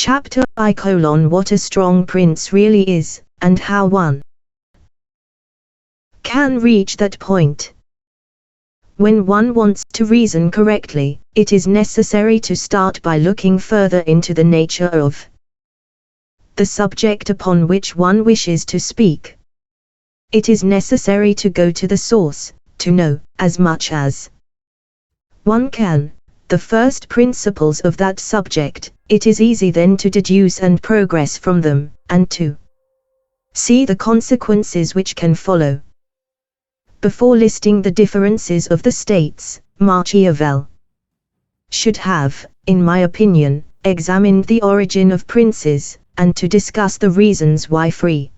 Chapter I: What a strong prince really is, and how one can reach that point. When one wants to reason correctly, it is necessary to start by looking further into the nature of the subject upon which one wishes to speak. It is necessary to go to the source, to know, as much as one can, the first principles of that subject. It is easy then to deduce and progress from them, and to see the consequences which can follow. Before listing the differences of the states, Machiavel should have, in my opinion, examined the origin of princes, and to discuss the reasons why free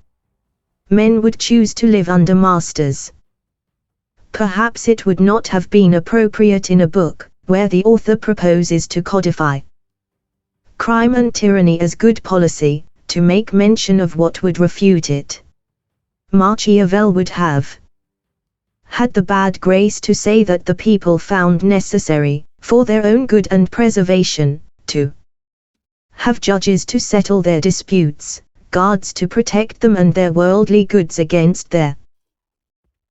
men would choose to live under masters. Perhaps it would not have been appropriate in a book where the author proposes to codify crime and tyranny as good policy, to make mention of what would refute it. Machiavel would have had the bad grace to say that the people found necessary, for their own good and preservation, to have judges to settle their disputes, guards to protect them and their worldly goods against their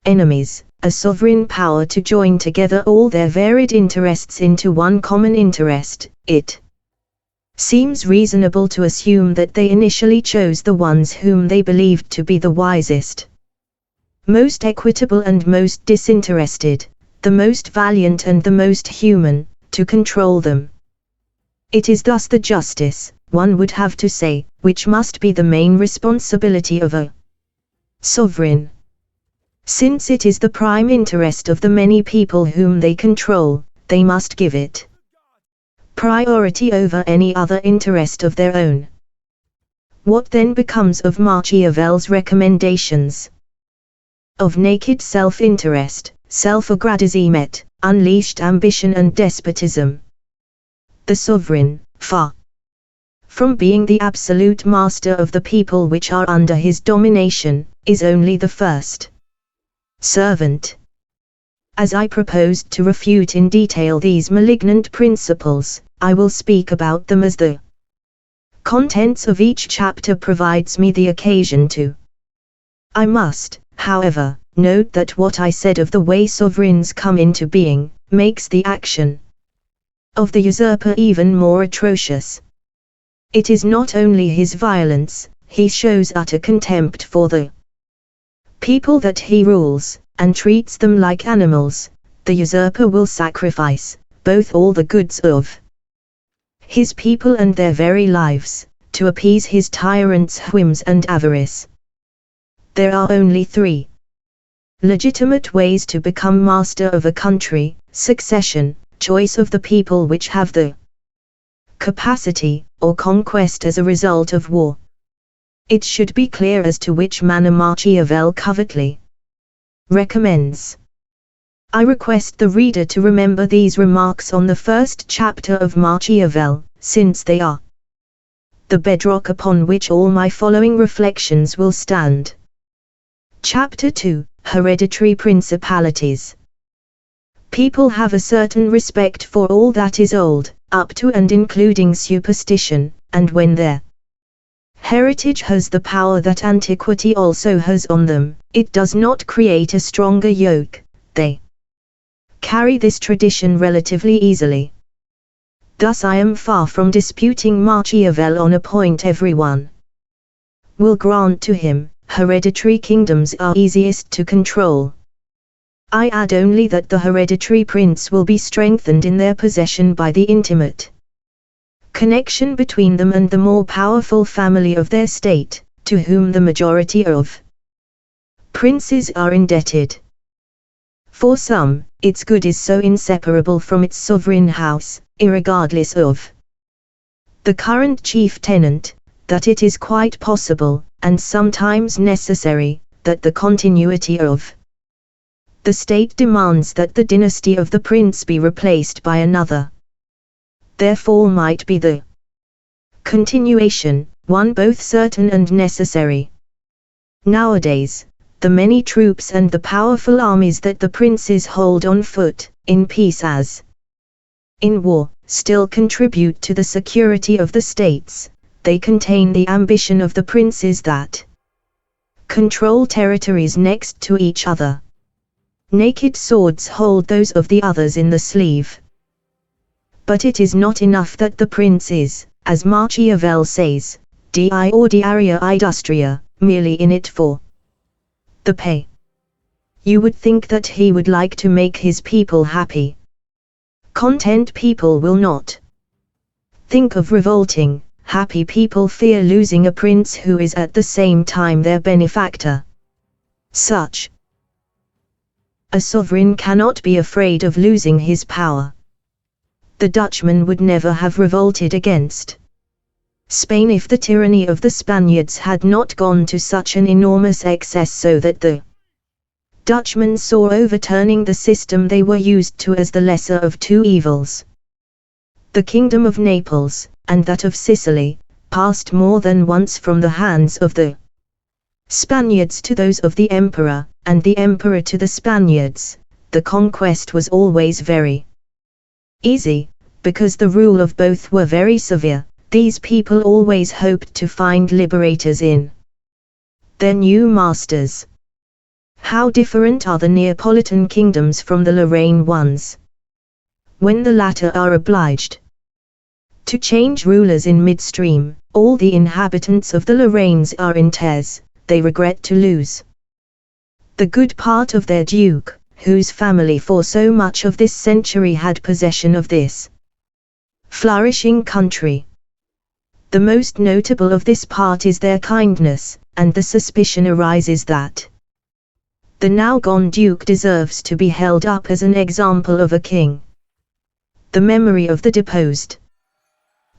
enemies, a sovereign power to join together all their varied interests into one common interest. It seems reasonable to assume that they initially chose the ones whom they believed to be the wisest, most equitable and most disinterested, the most valiant and the most human, to control them. It is thus the justice, one would have to say, which must be the main responsibility of a sovereign. Since it is the prime interest of the many people whom they control, they must give it priority over any other interest of their own. What then becomes of Machiavel's recommendations? Of naked self-interest, self-aggrandizement, unleashed ambition and despotism. The sovereign, far from being the absolute master of the people which are under his domination, is only the first servant. As I proposed to refute in detail these malignant principles, I will speak about them as the contents of each chapter provides me the occasion to. I must, however, note that what I said of the way sovereigns come into being, makes the action of the usurper even more atrocious. It is not only his violence, he shows utter contempt for the people that he rules, and treats them like animals. The usurper will sacrifice, both all the goods of his people and their very lives, to appease his tyrants' whims and avarice. There are only three legitimate ways to become master of a country: succession, choice of the people which have the capacity, or conquest as a result of war. It should be clear as to which manner Machiavel covertly recommends. I request the reader to remember these remarks on the first chapter of Machiavel, since they are the bedrock upon which all my following reflections will stand. Chapter 2: Hereditary Principalities. People have a certain respect for all that is old, up to and including superstition, and when their heritage has the power that antiquity also has on them, it does not create a stronger yoke. They carry this tradition relatively easily. Thus I am far from disputing Machiavel on a point everyone will grant to him: hereditary kingdoms are easiest to control. I add only that the hereditary prince will be strengthened in their possession by the intimate connection between them and the more powerful family of their state, to whom the majority of princes are indebted. For some, its good is so inseparable from its sovereign house, irregardless of the current chief tenant, that it is quite possible, and sometimes necessary, that the continuity of the state demands that the dynasty of the prince be replaced by another. Therefore might be the continuation, one both certain and necessary. Nowadays, the many troops and the powerful armies that the princes hold on foot, in peace as in war, still contribute to the security of the states, they contain the ambition of the princes that control territories next to each other. Naked swords hold those of the others in the sleeve. But it is not enough that the prince is, as Machiavel says, di ordinaria industria, merely in it for the pay. You would think that he would like to make his people happy. Content people will not think of revolting. Happy people fear losing a prince who is at the same time their benefactor. Such a sovereign cannot be afraid of losing his power. The Dutchman would never have revolted against Spain if the tyranny of the Spaniards had not gone to such an enormous excess so that the Dutchmen saw overturning the system they were used to as the lesser of two evils. The kingdom of Naples, and that of Sicily, passed more than once from the hands of the Spaniards to those of the emperor, and the emperor to the Spaniards. The conquest was always very easy, because the rule of both were very severe. These people always hoped to find liberators in their new masters. How different are the Neapolitan kingdoms from the Lorraine ones! When the latter are obliged to change rulers in midstream, all the inhabitants of the Lorraines are in tears. They regret to lose the good part of their duke, whose family for so much of this century had possession of this flourishing country. The most notable of this part is their kindness, and the suspicion arises that the now gone duke deserves to be held up as an example of a king. The memory of the deposed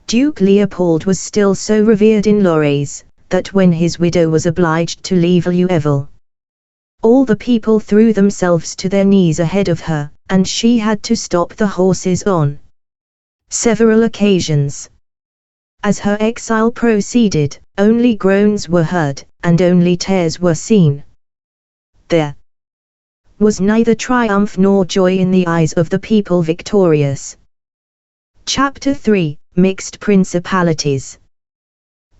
Duke Leopold was still so revered in Lorraine, that when his widow was obliged to leave Louisville, all the people threw themselves to their knees ahead of her, and she had to stop the horses on several occasions. As her exile proceeded, only groans were heard, and only tears were seen. There was neither triumph nor joy in the eyes of the people victorious. Chapter 3, Mixed Principalities.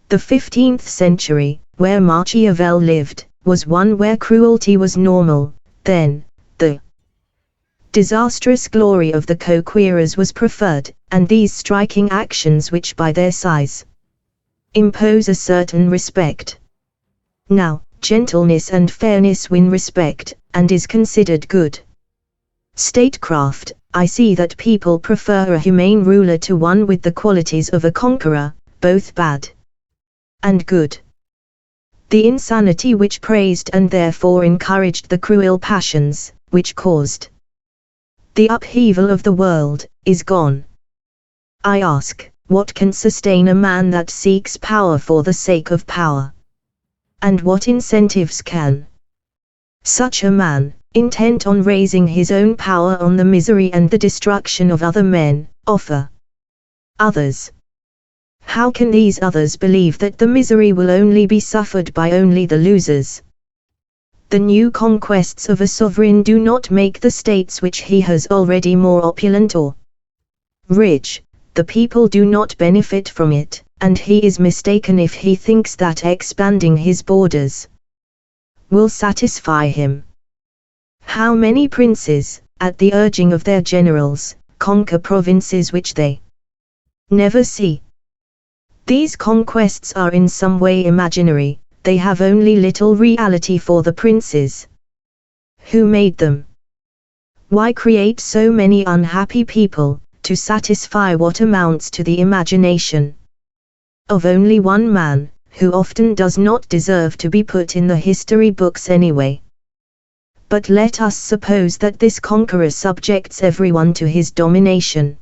The 15th century, where Machiavel lived, was one where cruelty was normal. Then, the disastrous glory of the conquerors was preferred, and these striking actions which by their size impose a certain respect. Now, gentleness and fairness win respect, and is considered good statecraft. I see that people prefer a humane ruler to one with the qualities of a conqueror, both bad and good. The insanity which praised and therefore encouraged the cruel passions, which caused the upheaval of the world, is gone. I ask, what can sustain a man that seeks power for the sake of power? And what incentives can such a man, intent on raising his own power on the misery and the destruction of other men, offer others? How can these others believe that the misery will only be suffered by only the losers? The new conquests of a sovereign do not make the states which he has already more opulent or rich. The people do not benefit from it, and he is mistaken if he thinks that expanding his borders will satisfy him. How many princes, at the urging of their generals, conquer provinces which they never see? These conquests are in some way imaginary, they have only little reality for the princes who made them. Why create so many unhappy people, to satisfy what amounts to the imagination of only one man, who often does not deserve to be put in the history books anyway? But let us suppose that this conqueror subjects everyone to his domination.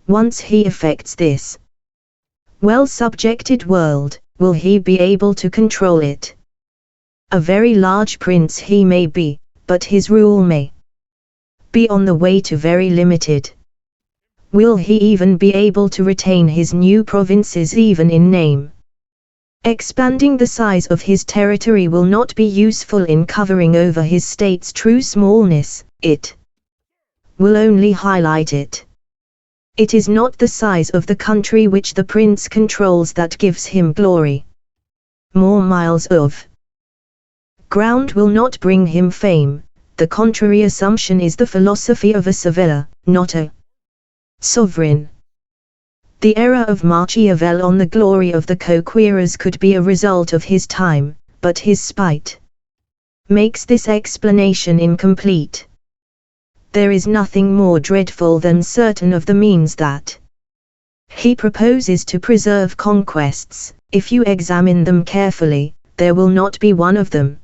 Once he effects this well-subjected world, will he be able to control it? A very large prince he may be, but his rule may be on the way to very limited. Will he even be able to retain his new provinces even in name? Expanding the size of his territory will not be useful in covering over his state's true smallness, it will only highlight it. It is not the size of the country which the prince controls that gives him glory. More miles of ground will not bring him fame. The contrary assumption is the philosophy of a surveyor, not a sovereign. The error of Machiavel on the glory of the co-querers could be a result of his time, but his spite makes this explanation incomplete. There is nothing more dreadful than certain of the means that he proposes to preserve conquests. If you examine them carefully, there will not be one of them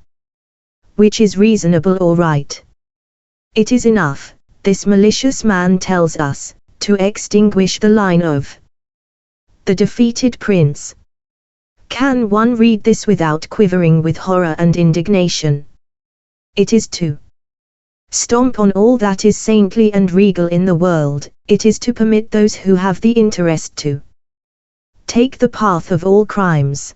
which is reasonable or right. It is enough, this malicious man tells us, to extinguish the line of the defeated prince. Can one read this without quivering with horror and indignation? It is to stomp on all that is saintly and regal in the world. It is to permit those who have the interest to take the path of all crimes.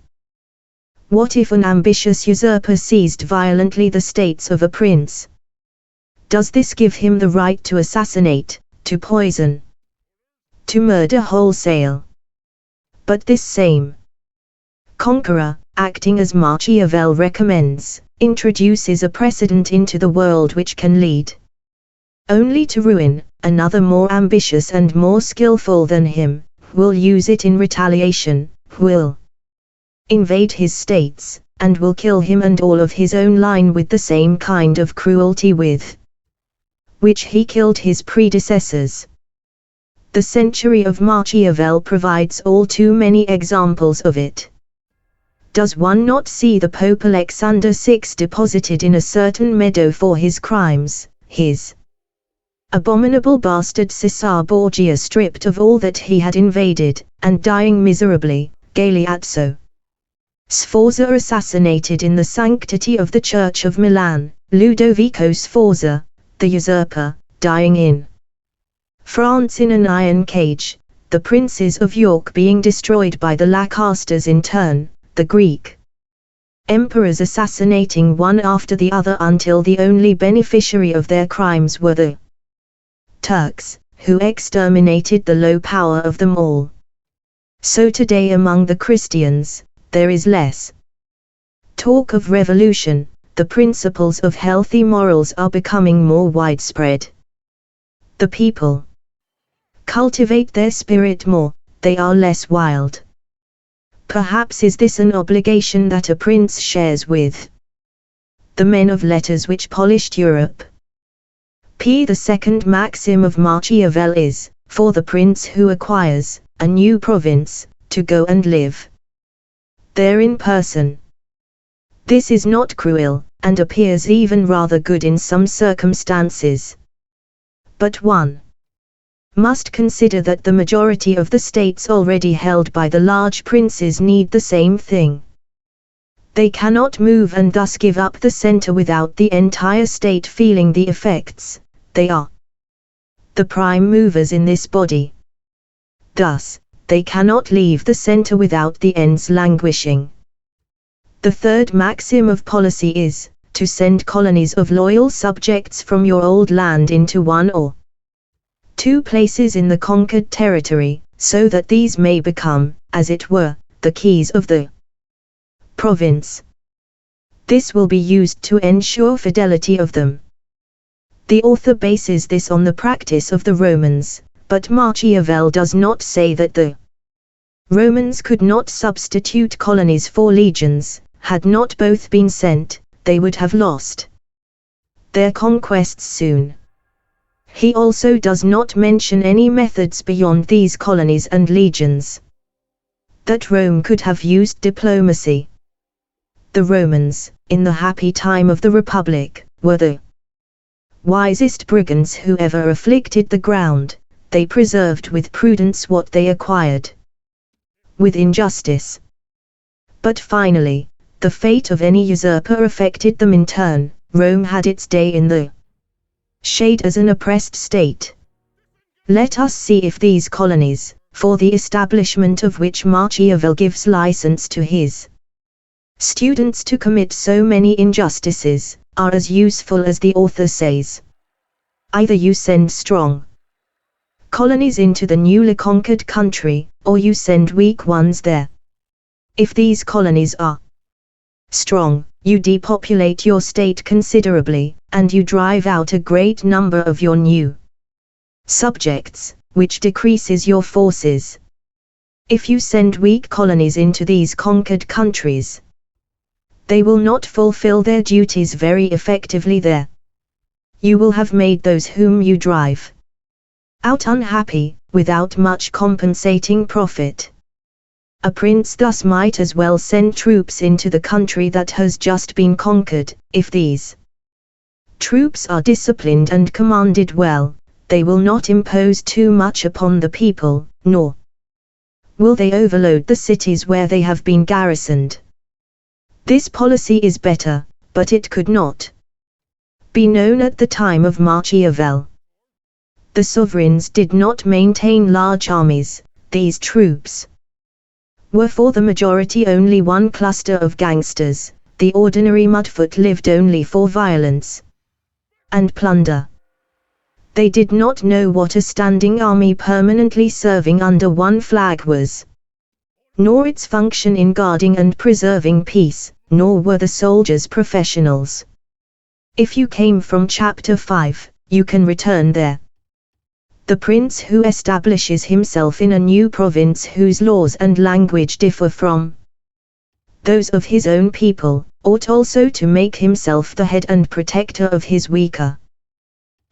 What if an ambitious usurper seized violently the states of a prince? Does this give him the right to assassinate, to poison, to murder wholesale? But this same conqueror, acting as Machiavel recommends, introduces a precedent into the world which can lead only to ruin. Another more ambitious and more skillful than him will use it in retaliation, will invade his states, and will kill him and all of his own line with the same kind of cruelty with which he killed his predecessors. The century of Machiavel provides all too many examples of it. Does one not see the Pope Alexander VI deposited in a certain meadow for his crimes, his abominable bastard Caesar Borgia stripped of all that he had invaded, and dying miserably, Galeazzo Sforza assassinated in the sanctity of the Church of Milan, Ludovico Sforza, the usurper, dying in France in an iron cage, the princes of York being destroyed by the Lacasters in turn, the Greek emperors assassinating one after the other until the only beneficiary of their crimes were the Turks, who exterminated the low power of them all. So today among the Christians, there is less talk of revolution. The principles of healthy morals are becoming more widespread. The people cultivate their spirit more, they are less wild. Perhaps is this an obligation that a prince shares with the men of letters which polished Europe? The second maxim of Machiavel is, for the prince who acquires a new province, to go and live there in person. This is not cruel, and appears even rather good in some circumstances. But one must consider that the majority of the states already held by the large princes need the same thing. They cannot move and thus give up the center without the entire state feeling the effects. They are the prime movers in this body. Thus, they cannot leave the center without the ends languishing. The third maxim of policy is, to send colonies of loyal subjects from your old land into one or two places in the conquered territory, so that these may become, as it were, the keys of the province. This will be used to ensure fidelity of them. The author bases this on the practice of the Romans, but Machiavel does not say that the Romans could not substitute colonies for legions. Had not both been sent, they would have lost their conquests soon. He also does not mention any methods beyond these colonies and legions. That Rome could have used diplomacy. The Romans, in the happy time of the Republic, were the wisest brigands who ever afflicted the ground. They preserved with prudence what they acquired with injustice. But finally, the fate of any usurper affected them in turn. Rome had its day in the shade as an oppressed state. Let us see if these colonies, for the establishment of which Machiavel gives license to his students to commit so many injustices, are as useful as the author says. Either you send strong colonies into the newly conquered country, or you send weak ones there. If these colonies are strong, you depopulate your state considerably, and you drive out a great number of your new subjects, which decreases your forces. If you send weak colonies into these conquered countries, they will not fulfill their duties very effectively there. You will have made those whom you drive out unhappy, without much compensating profit. A prince thus might as well send troops into the country that has just been conquered. If these troops are disciplined and commanded well, they will not impose too much upon the people, nor will they overload the cities where they have been garrisoned. This policy is better, but it could not be known at the time of Machiavel. The sovereigns did not maintain large armies. These troops were for the majority only one cluster of gangsters. The ordinary mudfoot lived only for violence and plunder. They did not know what a standing army permanently serving under one flag was, nor its function in guarding and preserving peace, nor were the soldiers professionals. If you came from Chapter 5, you can return there. The prince who establishes himself in a new province whose laws and language differ from those of his own people, ought also to make himself the head and protector of his weaker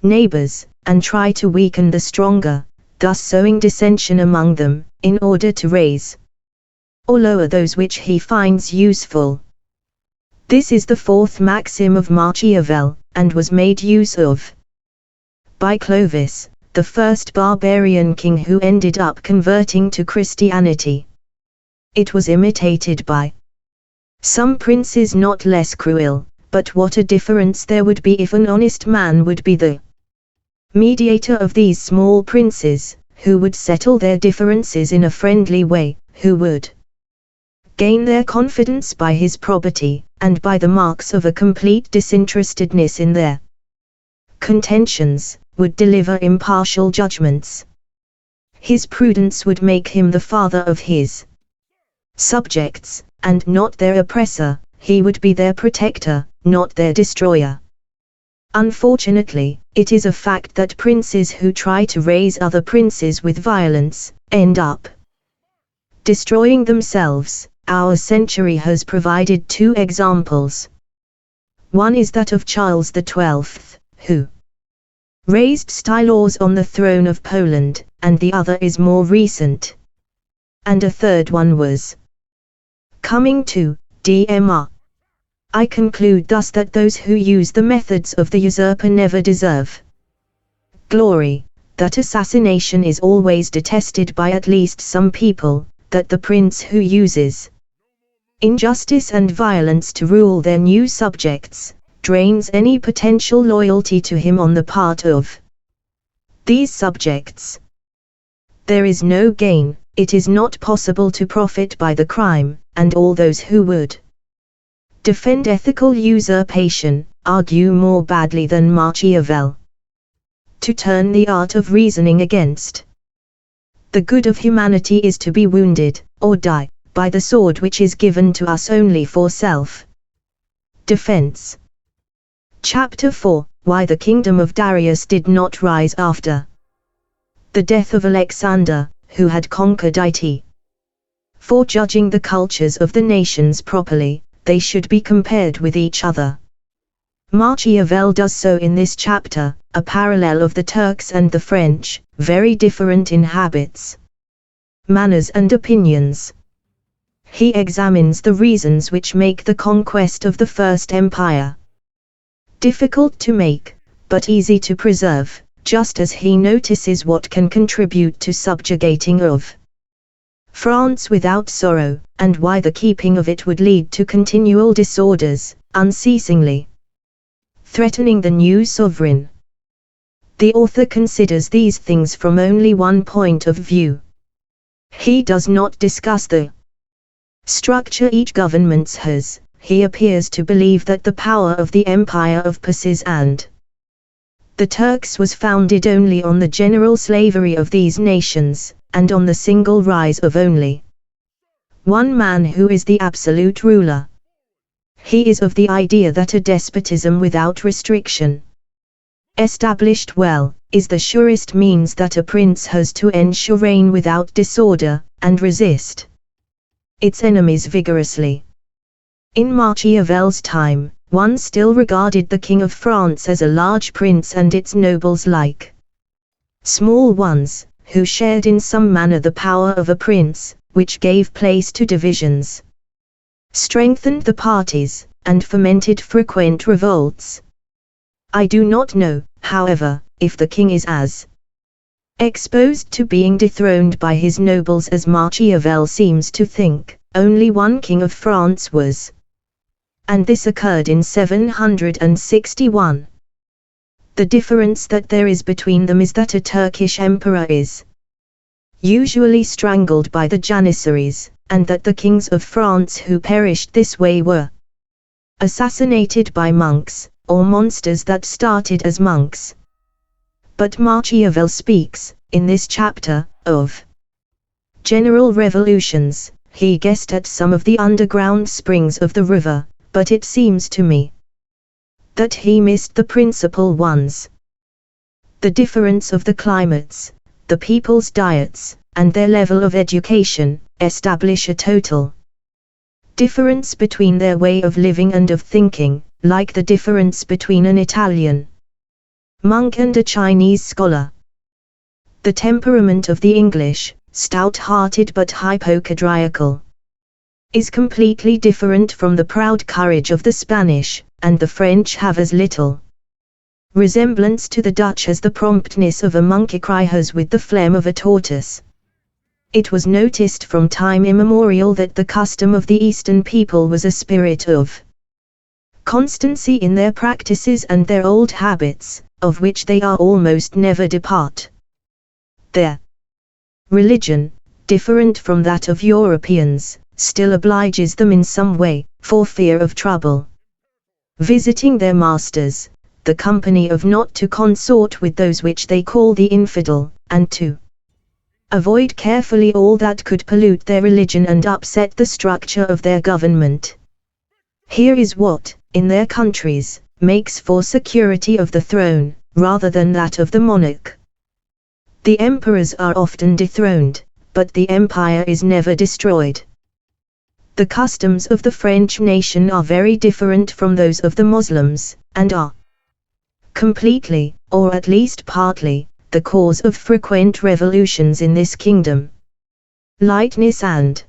neighbors, and try to weaken the stronger, thus sowing dissension among them, in order to raise or lower those which he finds useful. This is the fourth maxim of Machiavel, and was made use of by Clovis, the first barbarian king who ended up converting to Christianity. It was imitated by some princes not less cruel, but what a difference there would be if an honest man would be the mediator of these small princes, who would settle their differences in a friendly way, who would gain their confidence by his probity, and by the marks of a complete disinterestedness in their contentions, would deliver impartial judgments. His prudence would make him the father of his subjects, and not their oppressor. He would be their protector, not their destroyer. Unfortunately, it is a fact that princes who try to raise other princes with violence, end up destroying themselves. Our century has provided two examples. One is that of Charles XII, who raised Stylos on the throne of Poland, and the other is more recent. And a third one was coming to Dr. I conclude thus that those who use the methods of the usurper never deserve glory, that assassination is always detested by at least some people, that the prince who uses injustice and violence to rule their new subjects, drains any potential loyalty to him on the part of these subjects. There is no gain, it is not possible to profit by the crime, and all those who would defend ethical usurpation, argue more badly than Machiavel. To turn the art of reasoning against the good of humanity is to be wounded, or die, by the sword which is given to us only for self-defense. Chapter 4, Why the Kingdom of Darius did not rise after the death of Alexander, who had conquered it. For judging the cultures of the nations properly, they should be compared with each other. Machiavel does so in this chapter, a parallel of the Turks and the French, very different in habits, manners and opinions. He examines the reasons which make the conquest of the First Empire difficult to make, but easy to preserve, just as he notices what can contribute to subjugating of France without sorrow, and why the keeping of it would lead to continual disorders, unceasingly threatening the new sovereign. The author considers these things from only one point of view. He does not discuss the structure each government has. He appears to believe that the power of the empire of Persis and The Turks was founded only on the general slavery of these nations, and on the single rise of only one man who is the absolute ruler. He is of the idea that a despotism without restriction, established well, is the surest means that a prince has to ensure reign without disorder, and resist its enemies vigorously. In Machiavel's time, one still regarded the King of France as a large prince and its nobles like small ones, who shared in some manner the power of a prince, which gave place to divisions, strengthened the parties, and fomented frequent revolts. I do not know, however, if the king is as exposed to being dethroned by his nobles as Machiavel seems to think. Only one king of France was, and this occurred in 761. The difference that there is between them is that a Turkish emperor is usually strangled by the Janissaries, and that the kings of France who perished this way were assassinated by monks, or monsters that started as monks. But Machiavel speaks, in this chapter, of general revolutions. He guessed at some of the underground springs of the river, but it seems to me that he missed the principal ones. The difference of the climates, the people's diets, and their level of education, establish a total difference between their way of living and of thinking, like the difference between an Italian monk and a Chinese scholar. The temperament of the English, stout-hearted but hypochondriacal, is completely different from the proud courage of the Spanish, and the French have as little resemblance to the Dutch as the promptness of a monkey has with the phlegm of a tortoise. It was noticed from time immemorial that the custom of the Eastern people was a spirit of constancy in their practices and their old habits, of which they are almost never depart. Their religion, different from that of Europeans, still obliges them in some way, for fear of trouble, visiting their masters, the company of not to consort with those which they call the infidel, and to avoid carefully all that could pollute their religion and upset the structure of their government. Here is what, in their countries, makes for security of the throne, rather than that of the monarch. The emperors are often dethroned, but the empire is never destroyed. The customs of the French nation are very different from those of the Moslems, and are completely, or at least partly, the cause of frequent revolutions in this kingdom. Lightness and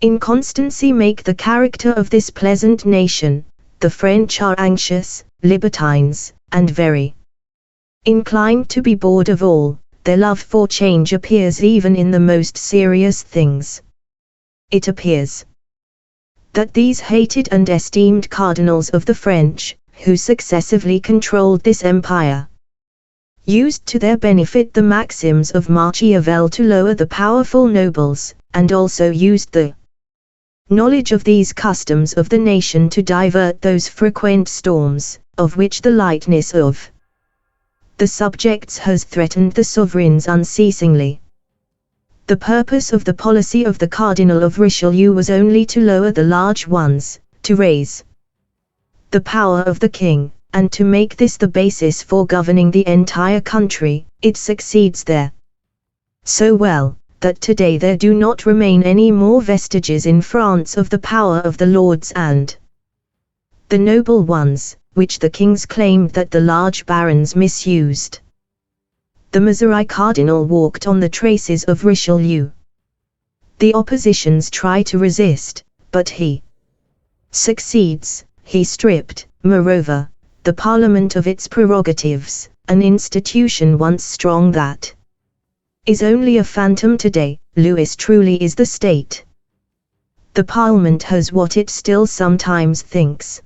inconstancy make the character of this pleasant nation. The French are anxious, libertines, and very inclined to be bored of all. Their love for change appears even in the most serious things. It appears that these hated and esteemed cardinals of the French, who successively controlled this empire, used to their benefit the maxims of Machiavel to lower the powerful nobles, and also used the knowledge of these customs of the nation to divert those frequent storms, of which the lightness of the subjects has threatened the sovereigns unceasingly. The purpose of the policy of the Cardinal of Richelieu was only to lower the large ones, to raise the power of the king, and to make this the basis for governing the entire country. It succeeds there so well, that today there do not remain any more vestiges in France of the power of the lords and the noble ones, which the kings claimed that the large barons misused. The Mazarin cardinal walked on the traces of Richelieu. The oppositions try to resist, but he succeeds. He stripped, moreover, the parliament of its prerogatives, an institution once strong that is only a phantom today. Louis truly is the state. The parliament has what it still sometimes thinks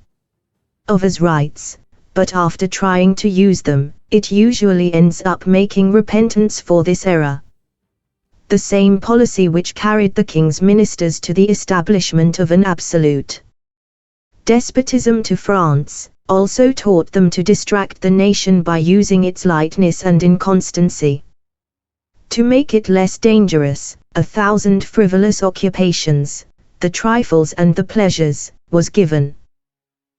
of as rights, but after trying to use them, it usually ends up making repentance for this error. The same policy which carried the king's ministers to the establishment of an absolute despotism to France, also taught them to distract the nation by using its lightness and inconstancy. To make it less dangerous, 1,000 frivolous occupations, the trifles and the pleasures, was given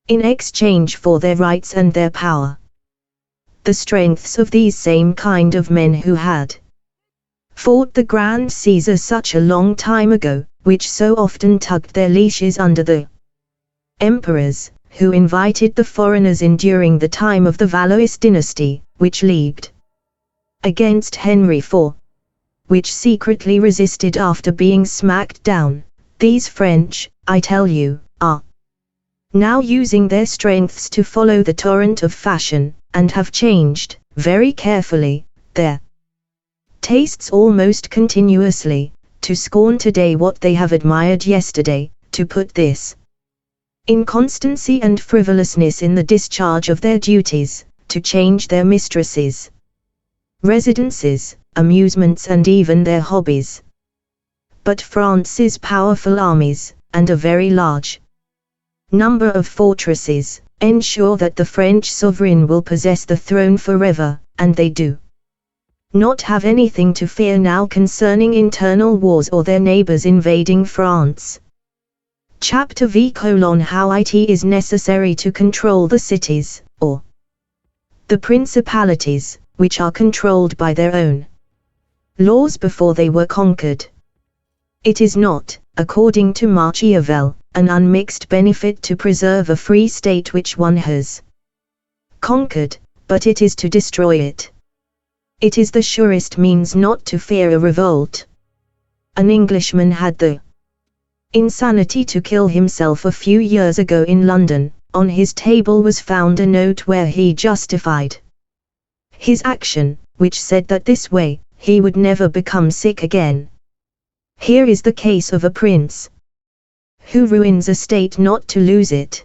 in exchange for their rights and their power. The strengths of these same kind of men who had fought the Grand Caesar such a long time ago, which so often tugged their leashes under the emperors, who invited the foreigners in during the time of the Valois dynasty, which leagued against Henry IV, which secretly resisted after being smacked down. These French, I tell you, are now using their strengths to follow the torrent of fashion, and have changed, very carefully, their tastes almost continuously, to scorn today what they have admired yesterday, to put this inconstancy and frivolousness in the discharge of their duties, to change their mistresses, residences, amusements and even their hobbies. But France's powerful armies, and a very large number of fortresses, ensure that the French sovereign will possess the throne forever, and they do not have anything to fear now concerning internal wars or their neighbors invading France. Chapter V: How it is necessary to control the cities, or the principalities, which are controlled by their own laws before they were conquered. It is not, according to Machiavel, an unmixed benefit to preserve a free state which one has conquered, but it is to destroy it. It is the surest means not to fear a revolt. An Englishman had the insanity to kill himself a few years ago in London. On his table was found a note where he justified his action, which said that this way, he would never become sick again. Here is the case of a prince who ruins a state not to lose it.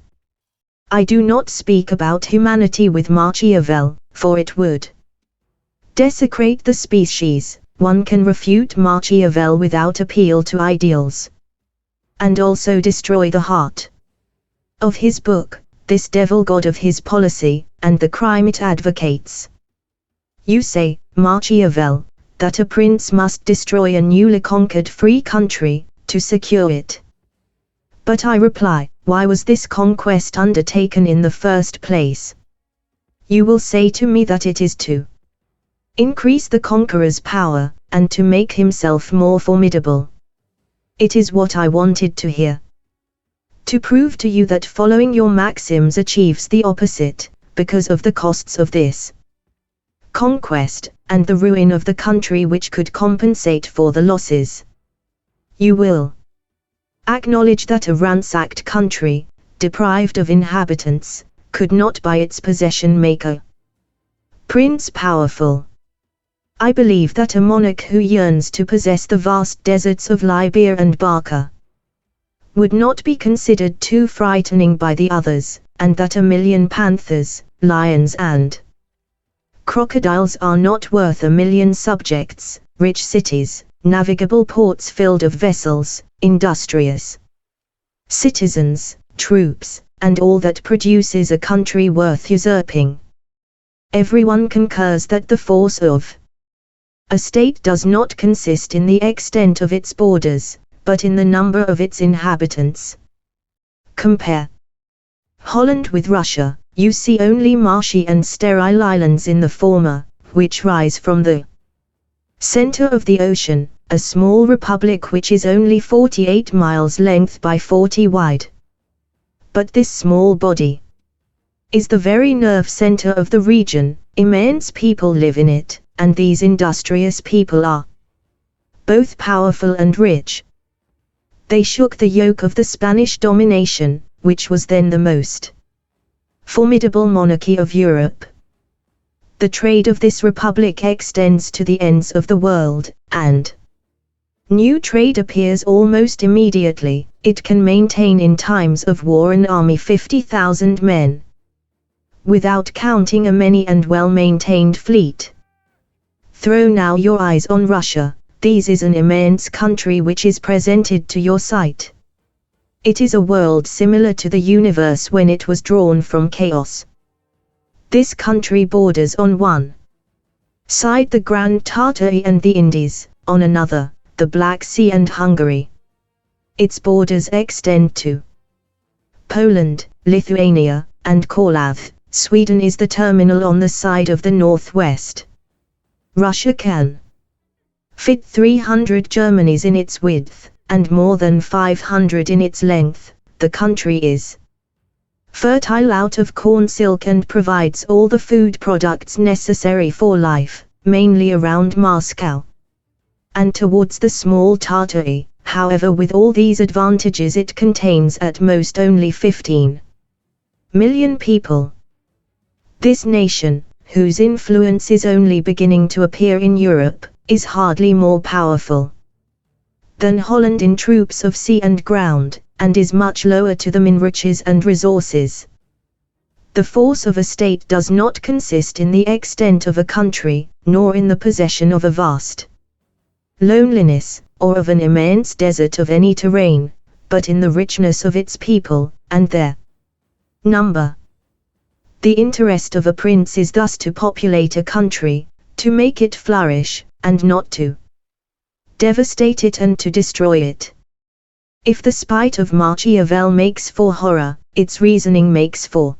I do not speak about humanity with Machiavel, for it would desecrate the species. One can refute Machiavel without appeal to ideals, and also destroy the heart of his book, this devil god of his policy, and the crime it advocates. You say, Machiavel, that a prince must destroy a newly conquered free country, to secure it. But I reply, why was this conquest undertaken in the first place? You will say to me that it is to increase the conqueror's power, and to make himself more formidable. It is what I wanted to hear. To prove to you that following your maxims achieves the opposite, because of the costs of this conquest, and the ruin of the country which could compensate for the losses. You will acknowledge that a ransacked country, deprived of inhabitants, could not by its possession make a prince powerful. I believe that a monarch who yearns to possess the vast deserts of Libya and Barca would not be considered too frightening by the others, and that 1,000,000 panthers, lions and crocodiles are not worth 1,000,000 subjects, rich cities, navigable ports filled of vessels, industrious citizens, troops, and all that produces a country worth usurping. Everyone concurs that the force of a state does not consist in the extent of its borders, but in the number of its inhabitants. Compare Holland with Russia. You see only marshy and sterile islands in the former, which rise from the center of the ocean, a small republic which is only 48 miles length by 40 wide. But this small body is the very nerve center of the region. Immense people live in it, and these industrious people are both powerful and rich. They shook the yoke of the Spanish domination, which was then the most formidable monarchy of Europe. The trade of this republic extends to the ends of the world, and new trade appears almost immediately. It can maintain in times of war an army 50,000 men, without counting a many and well-maintained fleet. Throw now your eyes on Russia. This is an immense country which is presented to your sight. It is a world similar to the universe when it was drawn from chaos. This country borders on one side the Grand Tartary and the Indies, on another, the Black Sea and Hungary. Its borders extend to Poland, Lithuania, and Korlav. Sweden is the terminal on the side of the northwest. Russia can fit 300 Germanies in its width, and more than 500 in its length. The country is fertile out of corn silk and provides all the food products necessary for life, mainly around Moscow and towards the small Tartary. However, with all these advantages, it contains at most only 15 million people. This nation, whose influence is only beginning to appear in Europe, is hardly more powerful than Holland in troops of sea and ground, and is much lower to them in riches and resources. The force of a state does not consist in the extent of a country, nor in the possession of a vast loneliness, or of an immense desert of any terrain, but in the richness of its people, and their number. The interest of a prince is thus to populate a country, to make it flourish, and not to devastate it and to destroy it. If the spite of Machiavel makes for horror, its reasoning makes for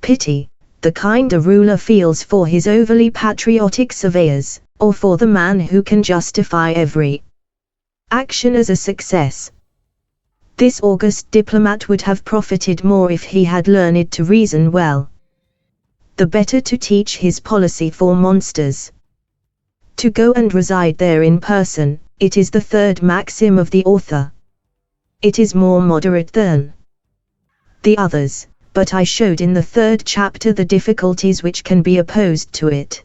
pity. The kind a ruler feels for his overly patriotic surveyors, or for the man who can justify every action as a success. This august diplomat would have profited more if he had learned to reason well. The better to teach his policy for monsters to go and reside there in person. It is the third maxim of the author. It is more moderate than the others, but I showed in the third chapter the difficulties which can be opposed to it.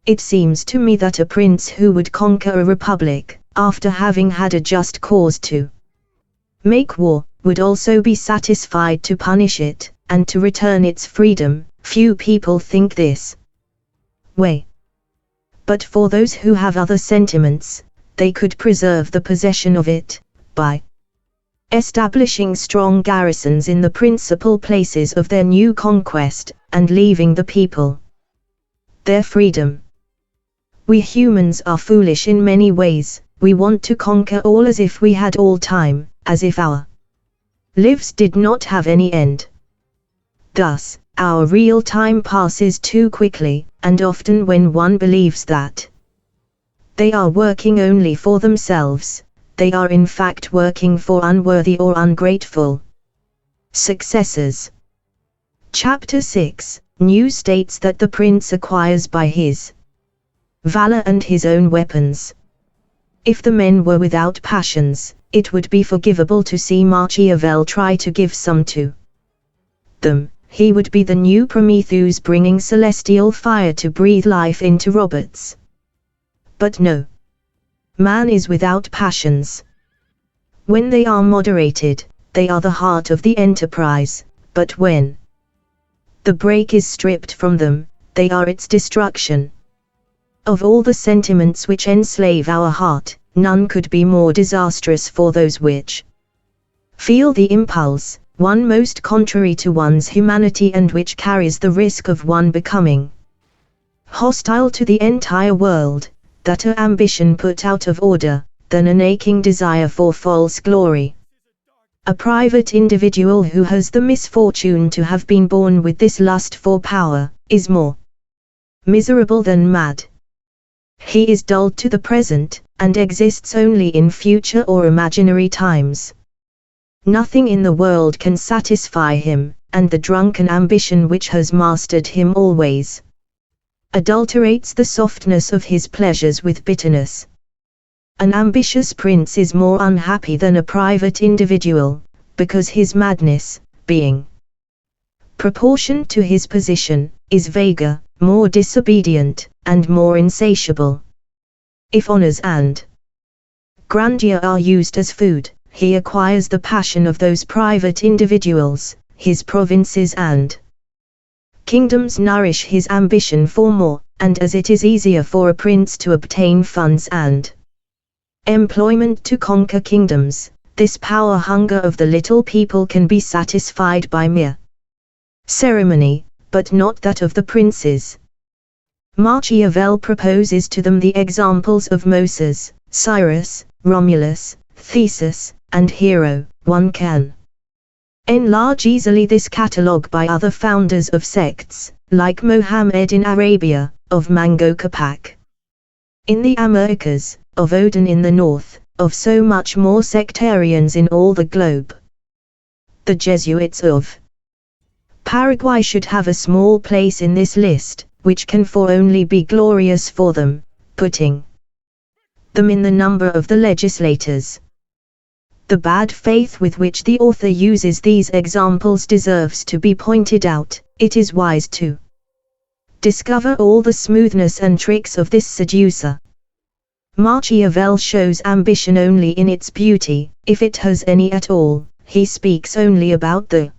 It seems to me that a prince who would conquer a republic, after having had a just cause to make war, would also be satisfied to punish it, and to return its freedom. Few people think this way. But for those who have other sentiments, they could preserve the possession of it, by establishing strong garrisons in the principal places of their new conquest, and leaving the people their freedom. We humans are foolish in many ways. We want to conquer all as if we had all time, as if our lives did not have any end. Thus, our real time passes too quickly, and often when one believes that they are working only for themselves, they are in fact working for unworthy or ungrateful successors. Chapter 6, New states that the prince acquires by his valor and his own weapons. If the men were without passions, it would be forgivable to see Machiavel try to give some to them. He would be the new Prometheus bringing celestial fire to breathe life into robots. But no. Man is without passions. When they are moderated, they are the heart of the enterprise, but when the brake is stripped from them, they are its destruction. Of all the sentiments which enslave our heart, none could be more disastrous for those which feel the impulse, one most contrary to one's humanity and which carries the risk of one becoming hostile to the entire world, that ambition put out of order, than an aching desire for false glory. A private individual who has the misfortune to have been born with this lust for power, is more miserable than mad. He is dulled to the present, and exists only in future or imaginary times. Nothing in the world can satisfy him, and the drunken ambition which has mastered him always adulterates the softness of his pleasures with bitterness. An ambitious prince is more unhappy than a private individual, because his madness, being proportioned to his position, is vaguer, more disobedient, and more insatiable. If honors and grandeur are used as food, he acquires the passion of those private individuals. His provinces and kingdoms nourish his ambition for more, and as it is easier for a prince to obtain funds and employment to conquer kingdoms, this power hunger of the little people can be satisfied by mere ceremony, but not that of the princes. Machiavel proposes to them the examples of Moses, Cyrus, Romulus, Theseus, and Hero. One can enlarge easily this catalogue by other founders of sects, like Mohammed in Arabia, of Mango Capac in the Americas, of Odin in the north, of so much more sectarians in all the globe. The Jesuits of Paraguay should have a small place in this list, which can for only be glorious for them, putting them in the number of the legislators. The bad faith with which the author uses these examples deserves to be pointed out. It is wise to discover all the smoothness and tricks of this seducer. Machiavel shows ambition only in its beauty, if it has any at all. He speaks only about the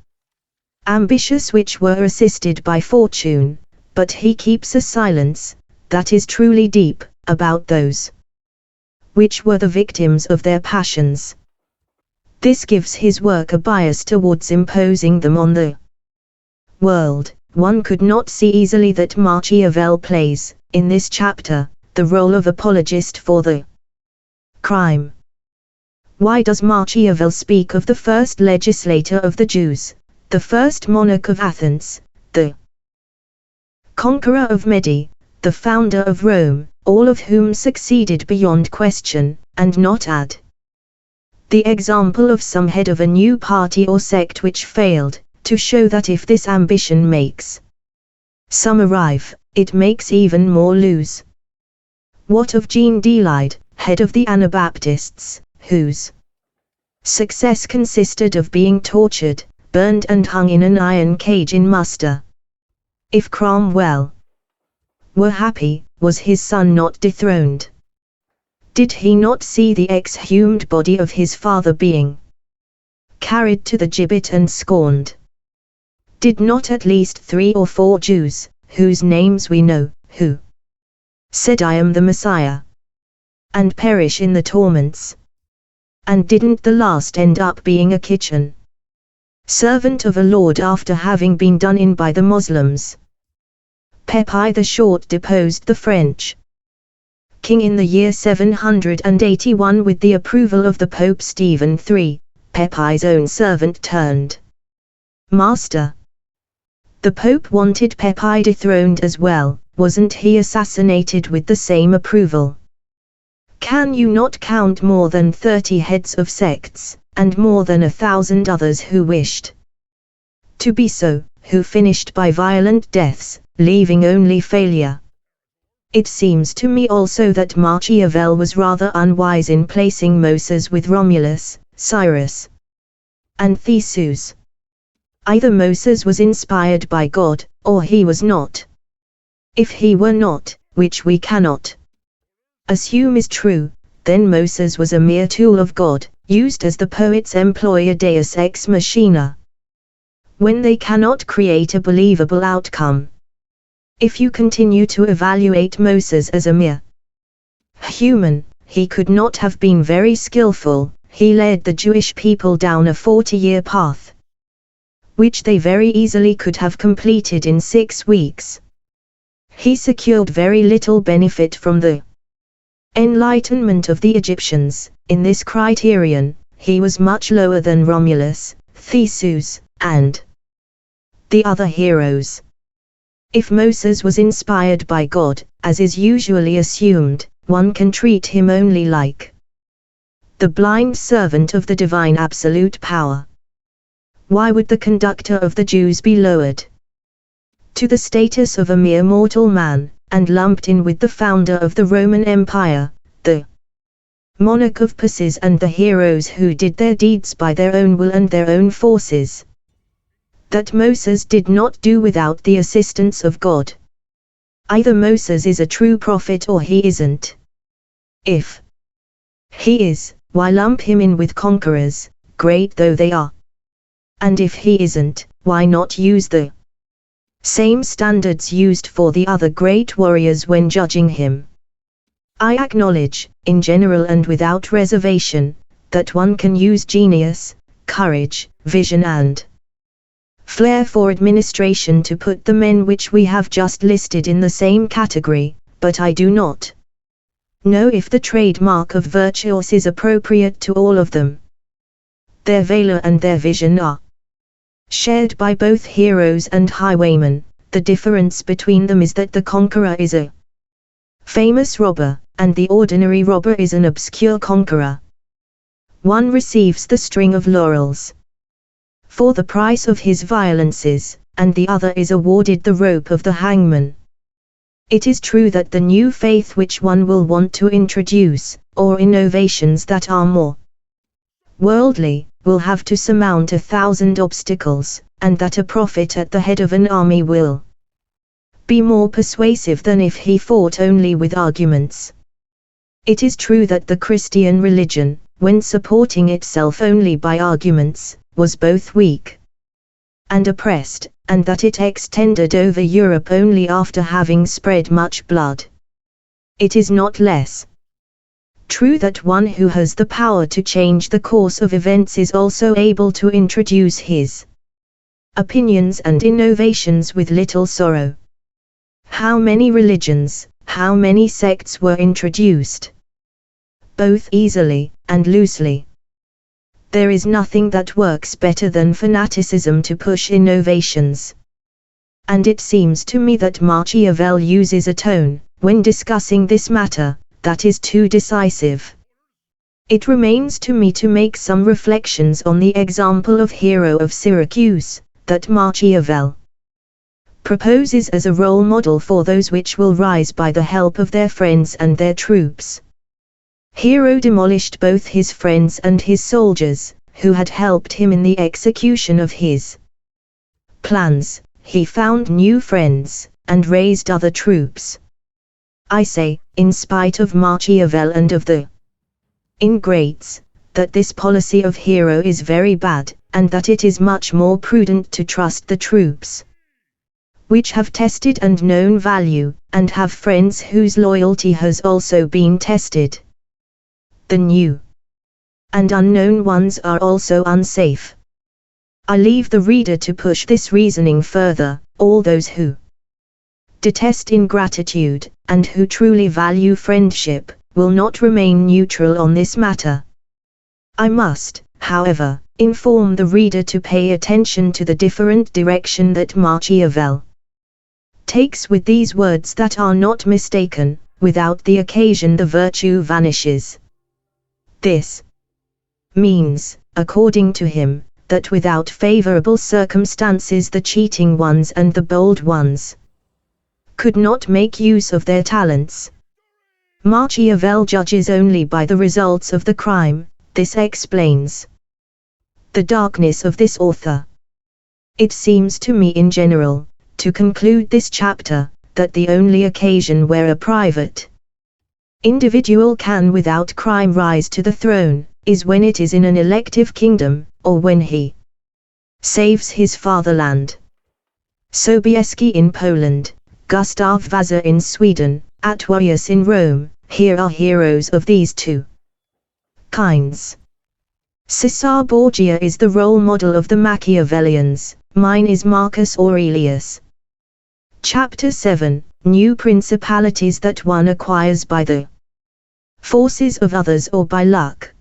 ambitious which were assisted by fortune, but he keeps a silence, that is truly deep, about those which were the victims of their passions. This gives his work a bias towards imposing them on the world. One could not see easily that Machiavel plays, in this chapter, the role of apologist for the crime. Why does Machiavel speak of the first legislator of the Jews, the first monarch of Athens, the conqueror of Mede, the founder of Rome, all of whom succeeded beyond question, and not add the example of some head of a new party or sect which failed, to show that if this ambition makes some arrive, it makes even more lose? What of Jean Delide, head of the Anabaptists, whose success consisted of being tortured, burned and hung in an iron cage in Munster? If Cromwell were happy, was his son not dethroned? Did he not see the exhumed body of his father being carried to the gibbet and scorned? Did not at least 3 or 4 Jews, whose names we know, who said I am the Messiah, and perish in the torments? And didn't the last end up being a kitchen servant of a lord after having been done in by the Moslems? Pepin the Short deposed the French king in the year 781 with the approval of the Pope Stephen III, Pepin's own servant turned master. The Pope wanted Pepin dethroned as well. Wasn't he assassinated with the same approval? Can you not count more than 30 heads of sects, and more than 1,000 others who wished to be so, who finished by violent deaths, leaving only failure? It seems to me also that Machiavel was rather unwise in placing Moses with Romulus, Cyrus, and Theseus. Either Moses was inspired by God, or he was not. If he were not, which we cannot assume is true, then Moses was a mere tool of God, used as the poets employ a deus ex machina, when they cannot create a believable outcome. If you continue to evaluate Moses as a mere human, he could not have been very skillful. He led the Jewish people down a 40-year path, which they very easily could have completed in 6 weeks. He secured very little benefit from the enlightenment of the Egyptians. In this criterion, he was much lower than Romulus, Theseus, and the other heroes. If Moses was inspired by God, as is usually assumed, one can treat him only like the blind servant of the divine absolute power. Why would the conductor of the Jews be lowered to the status of a mere mortal man, and lumped in with the founder of the Roman Empire, the monarch of Persis and the heroes who did their deeds by their own will and their own forces? That Moses did not do without the assistance of God. Either Moses is a true prophet or he isn't. If he is, why lump him in with conquerors, great though they are? And if he isn't, why not use the same standards used for the other great warriors when judging him? I acknowledge, in general and without reservation, that one can use genius, courage, vision and flair for administration to put the men which we have just listed in the same category, but I do not know if the trademark of virtuos is appropriate to all of them. Their valor and their vision are shared by both heroes and highwaymen. The difference between them is that the conqueror is a famous robber, and the ordinary robber is an obscure conqueror. One receives the string of laurels for the price of his violences, and the other is awarded the rope of the hangman. It is true that the new faith which one will want to introduce, or innovations that are more worldly, will have to surmount 1,000 obstacles, and that a prophet at the head of an army will be more persuasive than if he fought only with arguments. It is true that the Christian religion, when supporting itself only by arguments, was both weak and oppressed, and that it extended over Europe only after having spread much blood. It is not less true that one who has the power to change the course of events is also able to introduce his opinions and innovations with little sorrow. How many religions, how many sects were introduced, both easily and loosely? There is nothing that works better than fanaticism to push innovations. And it seems to me that Machiavel uses a tone, when discussing this matter, that is too decisive. It remains to me to make some reflections on the example of Hero of Syracuse, that Machiavel proposes as a role model for those which will rise by the help of their friends and their troops. Hero demolished both his friends and his soldiers, who had helped him in the execution of his plans. He found new friends, and raised other troops. I say, in spite of Machiavel and of the ingrates, that this policy of Hero is very bad, and that it is much more prudent to trust the troops which have tested and known value, and have friends whose loyalty has also been tested. The new and unknown ones are also unsafe. I leave the reader to push this reasoning further. All those who detest ingratitude, and who truly value friendship, will not remain neutral on this matter. I must, however, inform the reader to pay attention to the different direction that Machiavel takes with these words that are not mistaken. Without the occasion the virtue vanishes. This means, according to him, that without favorable circumstances the cheating ones and the bold ones could not make use of their talents. Machiavel judges only by the results of the crime. This explains the darkness of this author. It seems to me in general, to conclude this chapter, that the only occasion where a private individual can without crime rise to the throne, is when it is in an elective kingdom, or when he saves his fatherland. Sobieski in Poland, Gustav Vasa in Sweden, Atwarius in Rome. Here are heroes of these two kinds. Caesar Borgia is the role model of the Machiavellians. Mine is Marcus Aurelius. Chapter 7. New principalities that one acquires by the forces of others or by luck.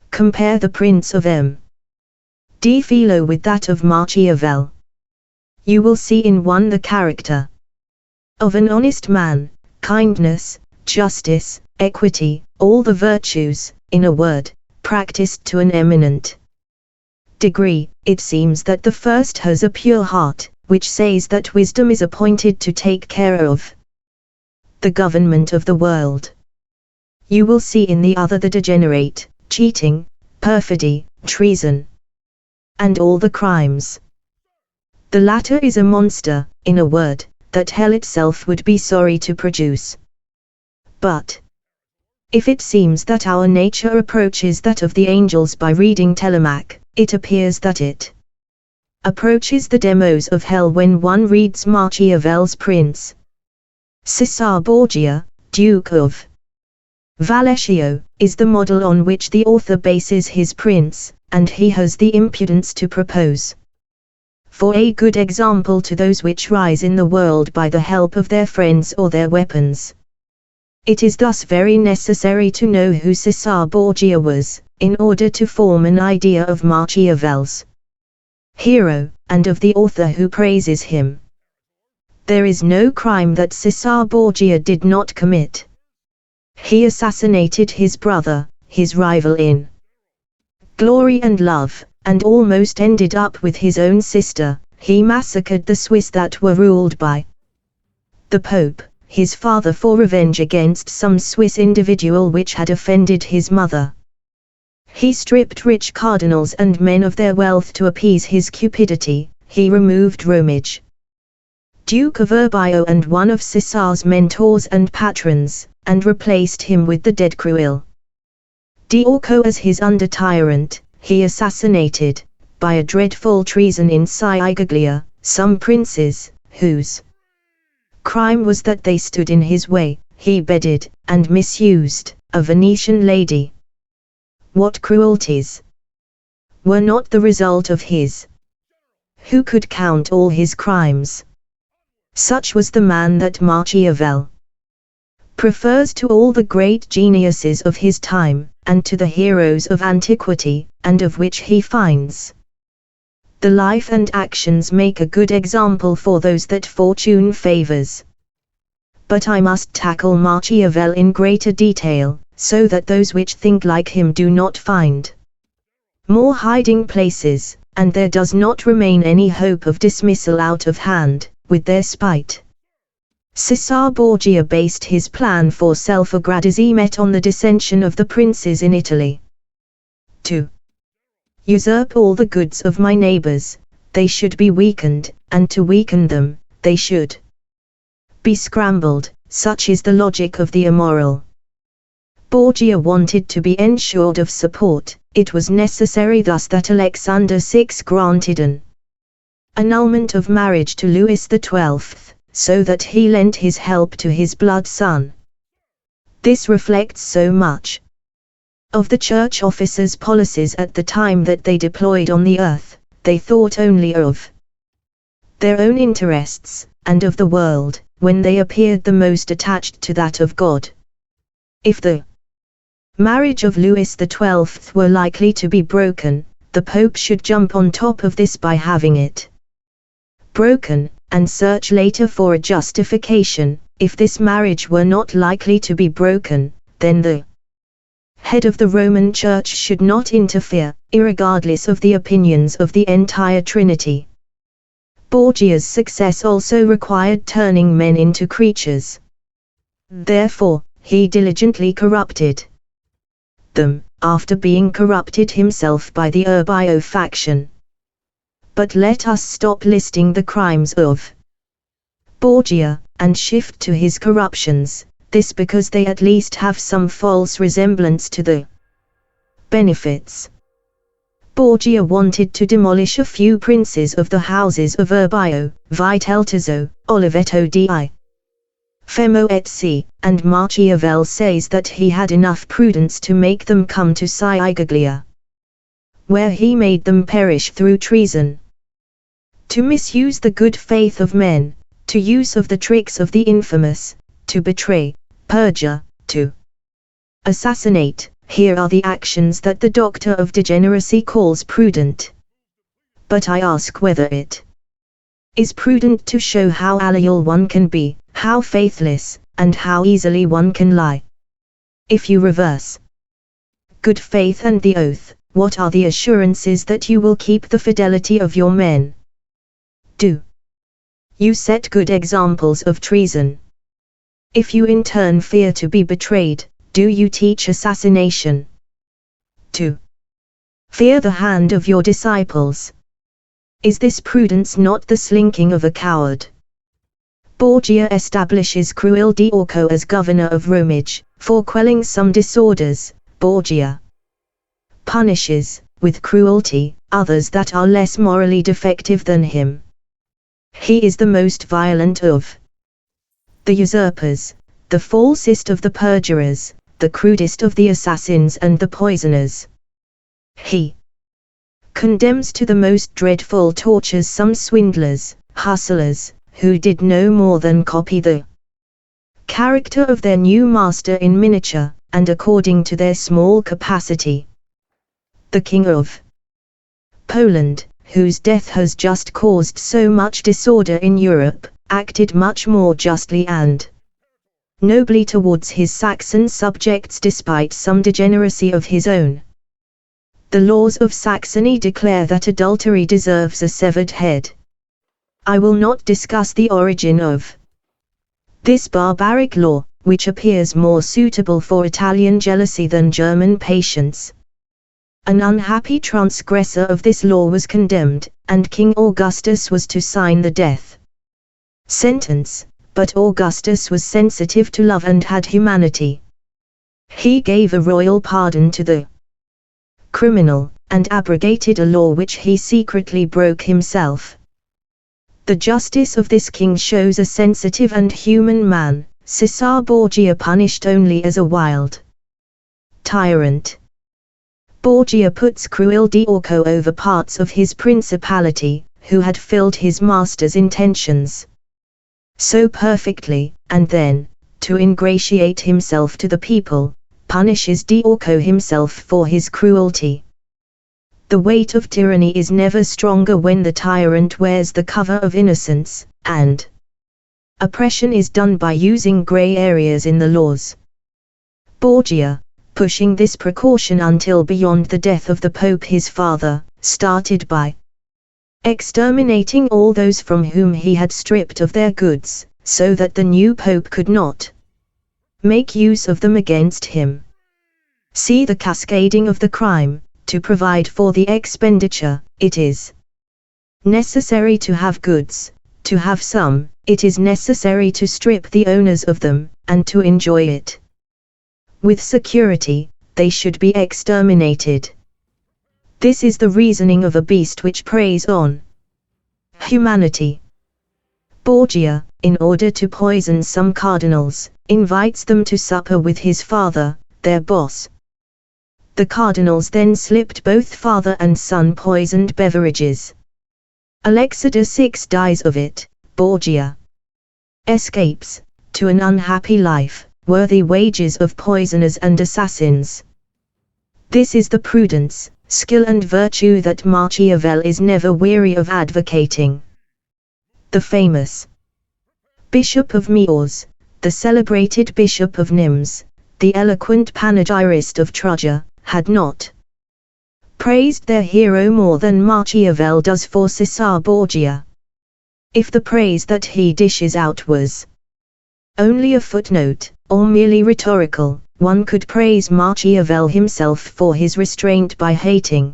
Compare the Prince of M. D. Philo with that of Machiavel. You will see in one the character of an honest man, kindness, justice, equity, all the virtues, in a word, practiced to an eminent degree. It seems that the first has a pure heart, which says that wisdom is appointed to take care of the government of the world. You will see in the other the degenerate, cheating, perfidy, treason, and all the crimes. The latter is a monster, in a word, that hell itself would be sorry to produce. But if it seems that our nature approaches that of the angels by reading Telemaque, it appears that it approaches the demos of hell when one reads Machiavel's Prince. Caesar Borgia, Duke of Vallecchio is the model on which the author bases his prince, and he has the impudence to propose for a good example to those which rise in the world by the help of their friends or their weapons. It is thus very necessary to know who Cesare Borgia was, in order to form an idea of Machiavel's hero, and of the author who praises him. There is no crime that Cesare Borgia did not commit. He assassinated his brother, his rival in glory and love, and almost ended up with his own sister. He massacred the Swiss that were ruled by the Pope, his father, for revenge against some Swiss individual which had offended his mother. He stripped rich cardinals and men of their wealth to appease his cupidity. He removed Romage, Duke of Urbino and one of Cesare's mentors and patrons, and replaced him with the dead Cruel d'Orco as his under-tyrant. He assassinated, by a dreadful treason in Siagaglia, some princes, whose crime was that they stood in his way. He bedded, and misused, a Venetian lady. What cruelties were not the result of his? Who could count all his crimes? Such was the man that Machiavel prefers to all the great geniuses of his time, and to the heroes of antiquity, and of which he finds the life and actions make a good example for those that fortune favors. But I must tackle Machiavel in greater detail, so that those which think like him do not find more hiding places, and there does not remain any hope of dismissal out of hand with their spite. Cesare Borgia based his plan for self-aggrandizement on the dissension of the princes in Italy. To usurp all the goods of my neighbors, they should be weakened, and to weaken them, they should be scrambled. Such is the logic of the immoral. Borgia wanted to be ensured of support. It was necessary thus that Alexander VI granted an annulment of marriage to Louis XII, so that he lent his help to his blood son. This reflects so much of the church officers' policies at the time that they deployed on the earth. They thought only of their own interests, and of the world, when they appeared the most attached to that of God. If the marriage of Louis XII were likely to be broken, the Pope should jump on top of this by having it broken, and search later for a justification. If this marriage were not likely to be broken, then the head of the Roman Church should not interfere, irregardless of the opinions of the entire Trinity. Borgia's success also required turning men into creatures. Therefore, he diligently corrupted them, after being corrupted himself by the Urbino faction. But let us stop listing the crimes of Borgia, and shift to his corruptions, this because they at least have some false resemblance to the benefits. Borgia wanted to demolish a few princes of the houses of Urbino, Viteltezzo, Oliveto di Femo etc., and Machiavel says that he had enough prudence to make them come to Siagaglia, where he made them perish through treason. To misuse the good faith of men, to use of the tricks of the infamous, to betray, perjure, to assassinate, here are the actions that the doctor of degeneracy calls prudent. But I ask whether it is prudent to show how loyal one can be, how faithless, and how easily one can lie. If you reverse good faith and the oath, what are the assurances that you will keep the fidelity of your men? Do you set good examples of treason? If you in turn fear to be betrayed, do you teach assassination? To fear the hand of your disciples. Is this prudence not the slinking of a coward? Borgia establishes Cruel d'Orco as governor of Romage, for quelling some disorders. Borgia punishes, with cruelty, others that are less morally defective than him. He is the most violent of the usurpers, the falsest of the perjurers, the crudest of the assassins and the poisoners. He condemns to the most dreadful tortures some swindlers, hustlers, who did no more than copy the character of their new master in miniature, and according to their small capacity. The King of Poland, whose death has just caused so much disorder in Europe, acted much more justly and nobly towards his Saxon subjects despite some degeneracy of his own. The laws of Saxony declare that adultery deserves a severed head. I will not discuss the origin of this barbaric law, which appears more suitable for Italian jealousy than German patience. An unhappy transgressor of this law was condemned, and King Augustus was to sign the death sentence, but Augustus was sensitive to love and had humanity. He gave a royal pardon to the criminal, and abrogated a law which he secretly broke himself. The justice of this king shows a sensitive and human man. Caesar Borgia punished only as a wild tyrant. Borgia puts cruel Diorco over parts of his principality, who had filled his master's intentions so perfectly, and then, to ingratiate himself to the people, punishes Diorco himself for his cruelty. The weight of tyranny is never stronger when the tyrant wears the cover of innocence, and oppression is done by using grey areas in the laws. Borgia, pushing this precaution until beyond the death of the Pope his father, started by exterminating all those from whom he had stripped of their goods, so that the new Pope could not make use of them against him. See the cascading of the crime. To provide for the expenditure, it is necessary to have goods. To have some, it is necessary to strip the owners of them, and to enjoy it with security, they should be exterminated. This is the reasoning of a beast which preys on humanity. Borgia, in order to poison some cardinals, invites them to supper with his father, their boss. The cardinals then slipped both father and son poisoned beverages. Alexander VI dies of it. Borgia escapes to an unhappy life, worthy wages of poisoners and assassins. This is the prudence, skill and virtue that Machiavel is never weary of advocating. The famous Bishop of Meaux, the celebrated Bishop of Nimes, the eloquent panegyrist of Prussia, had not praised their hero more than Machiavel does for Caesar Borgia. If the praise that he dishes out was only a footnote, or merely rhetorical, one could praise Machiavel himself for his restraint by hating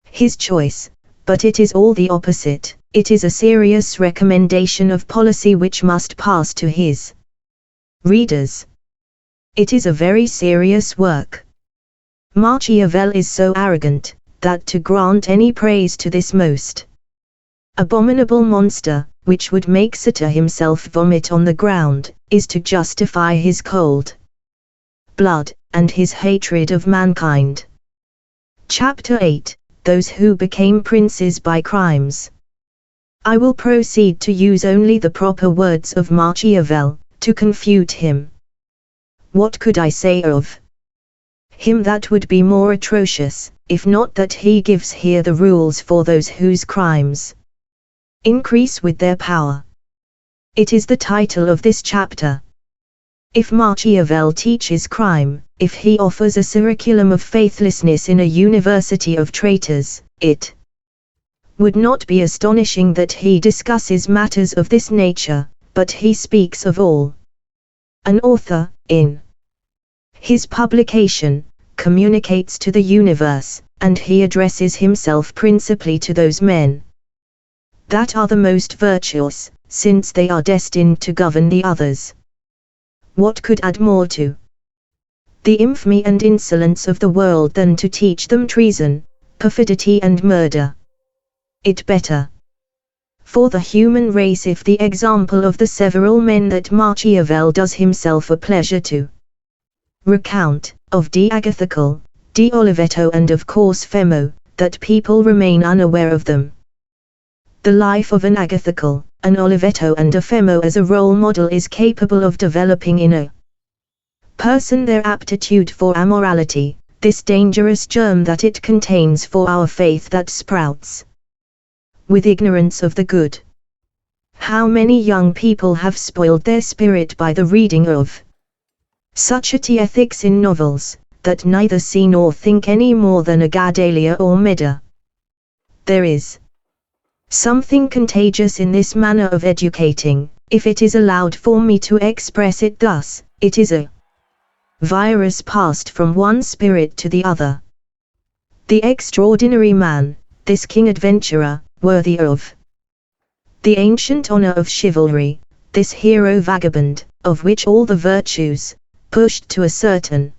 his choice, but it is all the opposite. It is a serious recommendation of policy which must pass to his readers. It is a very serious work. Machiavel is so arrogant, that to grant any praise to this most abominable monster, which would make Caesar himself vomit on the ground, is to justify his cold blood, and his hatred of mankind. Chapter 8, Those who became princes by crimes. I will proceed to use only the proper words of Machiavel, to confute him. What could I say of him that would be more atrocious, if not that he gives here the rules for those whose crimes increase with their power? It is the title of this chapter. If Machiavel teaches crime, if he offers a curriculum of faithlessness in a university of traitors, it would not be astonishing that he discusses matters of this nature, but he speaks of all. An author, in his publication, communicates to the universe, and he addresses himself principally to those men that are the most virtuous, since they are destined to govern the others. What could add more to the infamy and insolence of the world than to teach them treason, perfidy and murder? It better for the human race if the example of the several men that Machiavel does himself a pleasure to recount, of De Agathical, De Oliveto and of course Femo, that people remain unaware of them. The life of an Agathical, an Oliveto and a Femo as a role model is capable of developing in a person their aptitude for amorality, this dangerous germ that it contains for our faith that sprouts with ignorance of the good. How many young people have spoiled their spirit by the reading of such ethics in novels, that neither see nor think any more than a Gardalia or Medea. There is something contagious in this manner of educating. If it is allowed for me to express it thus, it is a virus passed from one spirit to the other. The extraordinary man, this king adventurer, worthy of the ancient honor of chivalry, this hero vagabond, of which all the virtues, pushed to a certain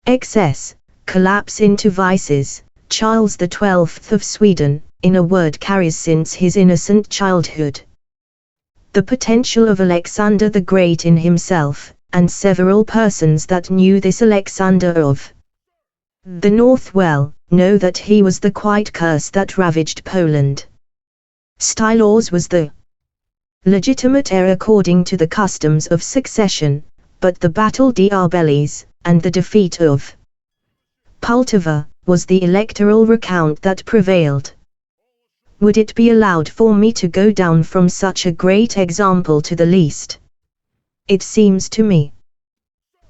excess, collapse into vices, Charles XII of Sweden, in a word carries since his innocent childhood the potential of Alexander the Great in himself, and several persons that knew this Alexander of the North well, know that he was the quite curse that ravaged Poland. Stylos was the legitimate heir according to the customs of succession, but the Battle de Arbelis, and the defeat of Pultowa, was the electoral recount that prevailed. Would it be allowed for me to go down from such a great example to the least? It seems to me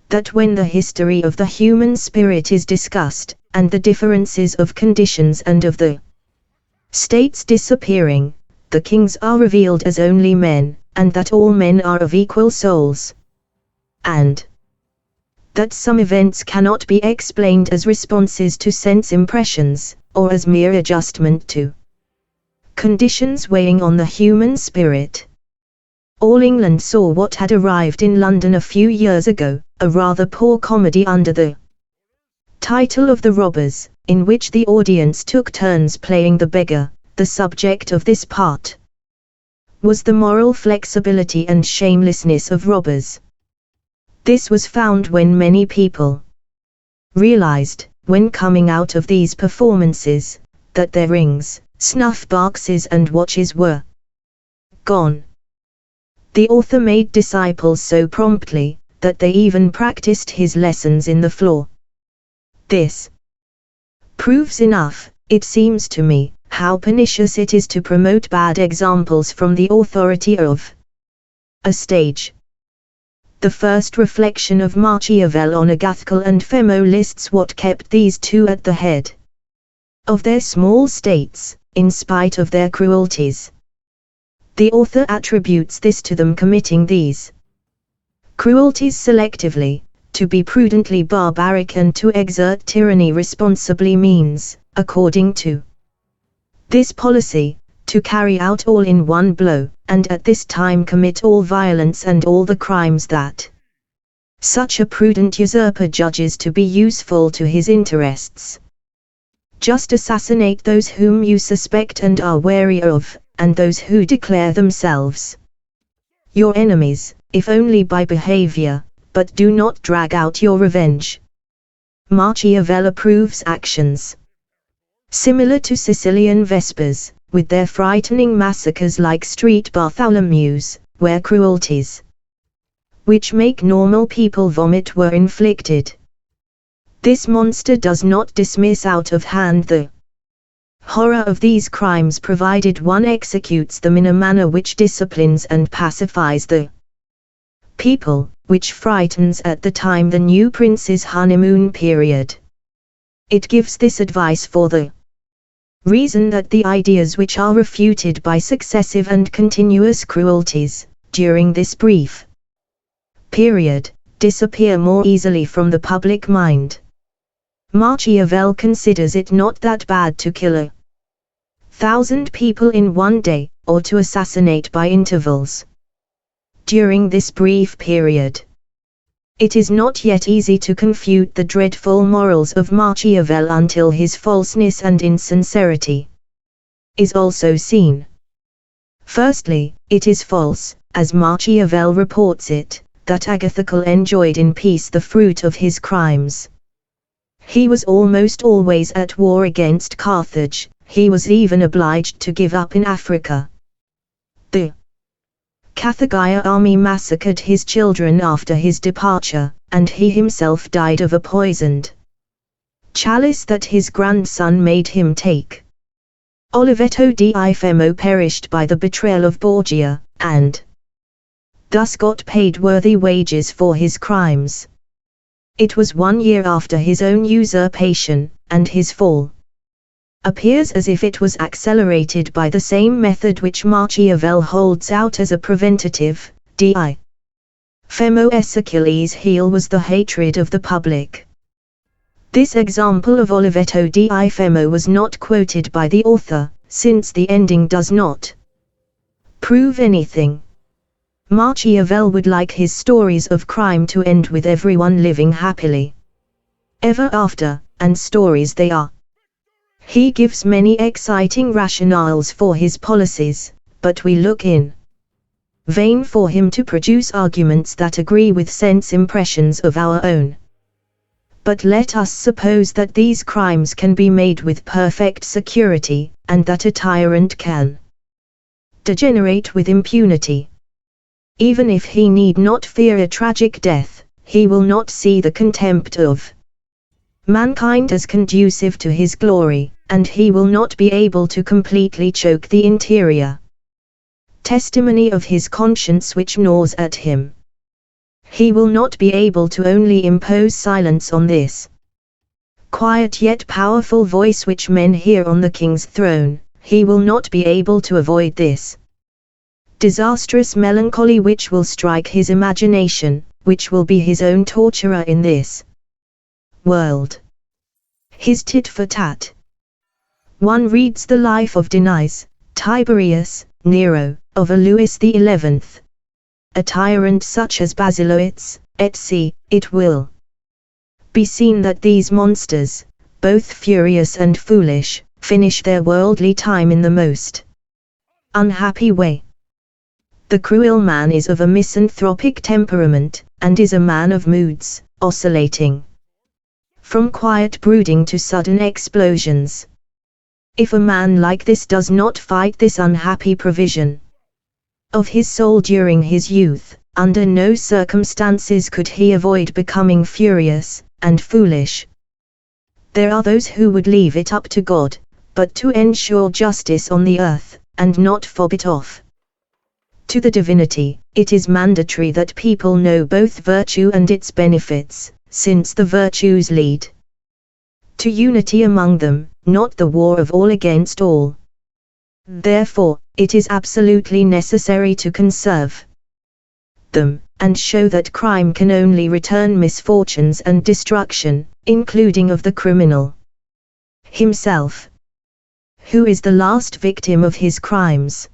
that when the history of the human spirit is discussed, and the differences of conditions and of the states disappearing, the kings are revealed as only men, and that all men are of equal souls, and that some events cannot be explained as responses to sense impressions, or as mere adjustment to conditions weighing on the human spirit. All England saw what had arrived in London a few years ago, a rather poor comedy under the title of The Robbers, in which the audience took turns playing the beggar. The subject of this part was the moral flexibility and shamelessness of robbers. This was found when many people realized, when coming out of these performances, that their rings, snuff boxes and watches were gone. The author made disciples so promptly, that they even practiced his lessons in the floor. This proves enough, it seems to me, how pernicious it is to promote bad examples from the authority of a stage. The first reflection of Machiavel on Agathical and Femo lists what kept these two at the head of their small states, in spite of their cruelties. The author attributes this to them committing these cruelties selectively. To be prudently barbaric and to exert tyranny responsibly means, according to this policy, to carry out all in one blow, and at this time commit all violence and all the crimes that such a prudent usurper judges to be useful to his interests. Just assassinate those whom you suspect and are wary of, and those who declare themselves your enemies, if only by behavior, but do not drag out your revenge. Machiavel approves actions similar to Sicilian Vespers, with their frightening massacres like street Bartholomew's, where cruelties which make normal people vomit were inflicted. This monster does not dismiss out of hand the horror of these crimes provided one executes them in a manner which disciplines and pacifies the people, which frightens at the time the new prince's honeymoon period. It gives this advice for the reason that the ideas which are refuted by successive and continuous cruelties, during this brief period, disappear more easily from the public mind. Machiavel considers it not that bad to kill 1,000 people in one day, or to assassinate by intervals. During this brief period, it is not yet easy to confute the dreadful morals of Machiavel until his falseness and insincerity is also seen. Firstly, it is false, as Machiavel reports it, that Agathocles enjoyed in peace the fruit of his crimes. He was almost always at war against Carthage, he was even obliged to give up in Africa. The Carthaginian army massacred his children after his departure, and he himself died of a poisoned chalice that his grandson made him take. Oliveto di Femo perished by the betrayal of Borgia, and thus got paid worthy wages for his crimes. It was 1 year after his own usurpation, and his fall appears as if it was accelerated by the same method which Machiavel holds out as a preventative. Di Femo's Achilles' heel was the hatred of the public. This example of Oliveto di Femo was not quoted by the author, since the ending does not prove anything. Machiavel would like his stories of crime to end with everyone living happily ever after, and stories they are. He gives many exciting rationales for his policies, but we look in vain for him to produce arguments that agree with sense impressions of our own. But let us suppose that these crimes can be made with perfect security, and that a tyrant can degenerate with impunity. Even if he need not fear a tragic death, he will not see the contempt of mankind as conducive to his glory, and he will not be able to completely choke the interior testimony of his conscience which gnaws at him. He will not be able to only impose silence on this quiet yet powerful voice which men hear on the king's throne, he will not be able to avoid this disastrous melancholy which will strike his imagination, which will be his own torturer in this world. His tit for tat. One reads the life of Denies, Tiberius, Nero, of a Louis XI, a tyrant such as Basiloets, etc., it will be seen that these monsters, both furious and foolish, finish their worldly time in the most unhappy way. The cruel man is of a misanthropic temperament, and is a man of moods, oscillating from quiet brooding to sudden explosions. If a man like this does not fight this unhappy provision of his soul during his youth, under no circumstances could he avoid becoming furious and foolish. There are those who would leave it up to God, but to ensure justice on the earth, and not fob it off to the divinity, it is mandatory that people know both virtue and its benefits, since the virtues lead to unity among them, not the war of all against all. Therefore, it is absolutely necessary to conserve them, and show that crime can only return misfortunes and destruction, including of the criminal himself, who is the last victim of his crimes.